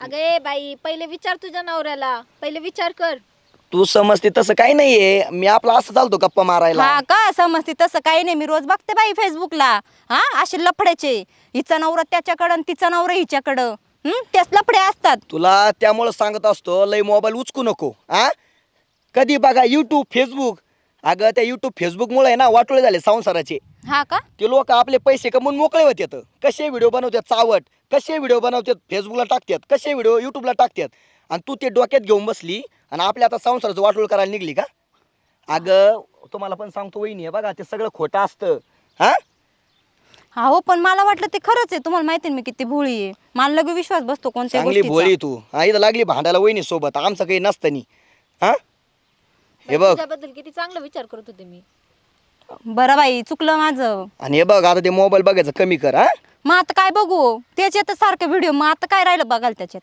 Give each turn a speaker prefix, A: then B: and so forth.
A: अगे बाई पहिले विचार तुझ्या नवऱ्याला, पहिले विचार कर.
B: तू समजते तसं काही नाहीये, मी आपला असं चालतो गप्पा मारायला.
C: हा का समजते तसं काही नाही. मी रोज बघते बाई फेसबुकला हा असे लफड्याचे. हिचा नवरा त्याच्याकडं आणि तिचा नवरा हिच्याकडं. तेच लफडे असतात.
B: तुला त्यामुळं सांगत असतो लय मोबाईल उचकू नको. कधी बघा युट्यूब फेसबुक. अगं त्या युट्यूब फेसबुकमुळे ना वाटोळे झाले संसाराचे.
C: हा का
B: ते लोक आपले पैसे कमवून मोकळे होतात. कसे व्हिडिओ बनवतात चावट, कसे व्हिडिओ बनवतात फेसबुकला टाकतात, कसे व्हिडिओ युट्यूबला टाकतात. आणि तू ते डोक्यात घेऊन बसली आणि आपल्या आता संसाराचं वाटोळ करायला निघली का? अगं तुम्हाला पण सांगतो वहिनी आहे बघा, ते सगळं खोटं असतं.
C: हो पण मला वाटलं ते खरंच आहे. तुम्हाला माहिती आहे मी किती भोळी आहे. मला लगे विश्वास बसतो कोणत्या
B: चांगली
C: गोष्टीचा.
B: भोळी तू. इथं लागली भांडायला वहिनी सोबत, आमचं काही नसतं नी. हे बघ
A: तुझ्याबद्दल किती चांगला विचार करत होते मी.
C: बरं बाई चुकलं माझं.
B: आणि हे बघ आता ते मोबाईल बघायचं कमी कर.
C: मग आता काय बघू त्याच्यात सारखे व्हिडिओ. मग आता काय राहिलं बघाल त्याच्यात.